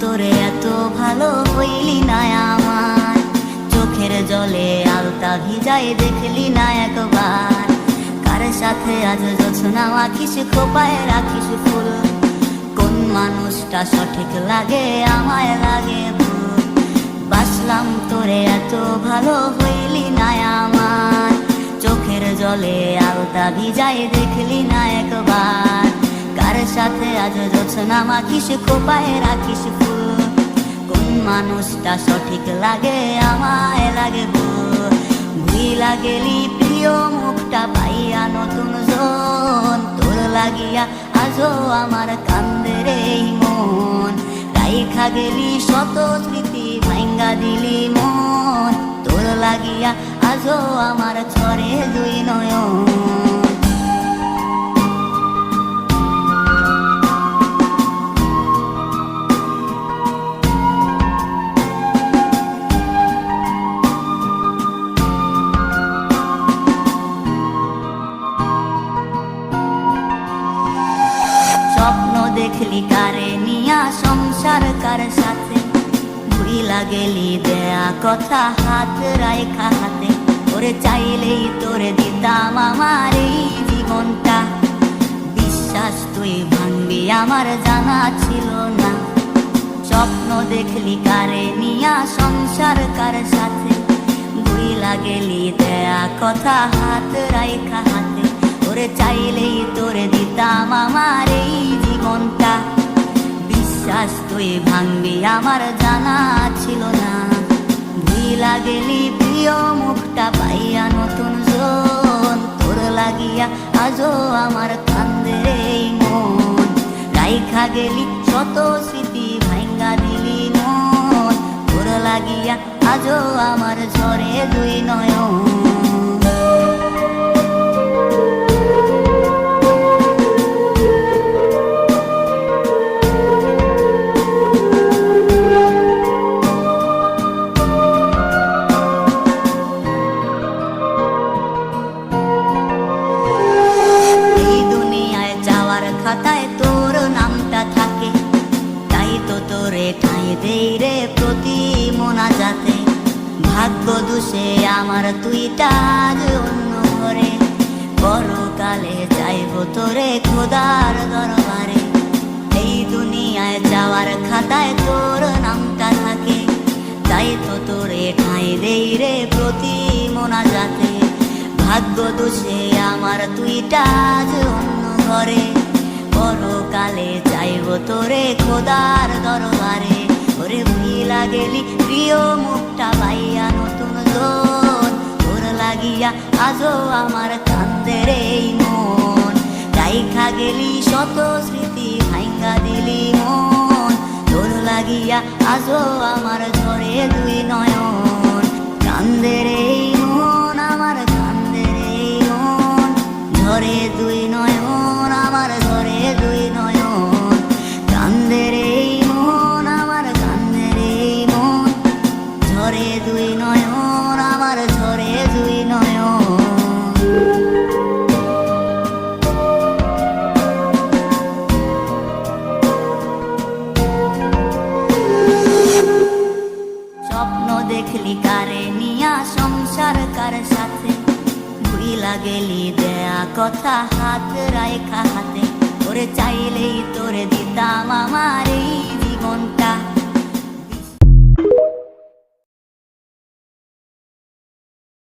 তোরে এত ভালো হইলি না আমার, চোখের জলে আলতা ভিজাই দেখলি না একবার। কার সাথে আজ জোছনা আঁকিস, খোপায় রাখিস ফুল, কোন মানুষটা সঠিক লাগে আমায় লাগে ভুল। বাসলাম তোরে এত ভালো হইলি না আমার, চোখের জলে আলতা ভিজাই দেখলি না একবার। কার সাথে আজ জোছনা আঁকিস, খোপায় রাখিস ফুল, কোন মানুষটা সঠিক লাগে আমায় লাগে ভুল। ভুইলা গেলি প্রিয় মুখটা পাইয়া নতুন জন, তোর লাগিয়া আজও আমার কান্দে রে মন। রাইখা গেলি শত স্মৃতি ভাঙ্গা দিলি মন, তোর লাগিয়া আজও আমার ছড়ে দুই নয়ন। স্বপ্ন দেখলি কারে নিয়া, সংসার কার সাথে, ভুইলা গেলি দেয়া কথা হাত রাইখা হাতে। ওরে চাইলেই তোরে দিতাম আমার এই জীবনটা, বিশ্বাস তুই ভাঙবি আমার জানা ছিল না। স্বপ্ন দেখলি কারে নিয়া, সংসার কার সাথে, ভুইলা গেলি দেয়া কথা হাত রাইখা হাতে। ওরে চাইলেই তোরে দিতাম আমার এই জীবনটা, বিশ্বাস তুই ভাঙবি আমার জানা ছিল না। ভুইলা গেলি প্রিয় মুখটা পাইয়া নতুন জন, তোর লাগিয়া আজও আমার কান্দে রে মন। রাইখা গেলি শত স্মৃতি ভাঙ্গা দিলি মন, তোর লাগিয়া আজও আমার ঝরে দুই নয়ন। খাতায় তোর নামটা থাকে, তাই তো তোরে ঠাঁই দেই রে প্রতি মোনাজাতে। ভাগ্য দোষে আমার তুইটা আজ অন্য ঘরে, পরকালে চাইব তোরে খোদার দরবারে। এই দুনিয়ায় যাওয়ার খাতায় তোর নামটা থাকে, তাই তো তোরে ঠাঁই দেই রে প্রতি মোনাজাতে। ভাগ্য দোষে আমার তুইটা আজ অন্য ঘরে, পরকালে চাইব তোরে খোদার দরবারে। ওরে ভুইলা গেলি প্রিয় মুখটা পাইয়া নতুন জন, তোর লাগিয়া আজও আমার কান্দে রে মন। রাইখা গেলি শত স্মৃতি ভাঙ্গা দিলি মন, তোর লাগিয়া আজও আমার ঝরে দুই নয়ন। কান্দে রে মন আমার কান্দে রে মন, ঝরে দুই নয়ন আমার ঝরে দুই নয়ন। কান্দে রে মন আমার কান্দে রে মন, ঝরে দুই নয়ন আমার ঝরে দুই নয়ন। স্বপ্ন দেখলি কারে নিয়া, সংসার কার সাথে, ভুইলা গেলি দেয়া কথা হাত রাইখা হাতে। ওরে চাইলেই তোরে দিতাম আমার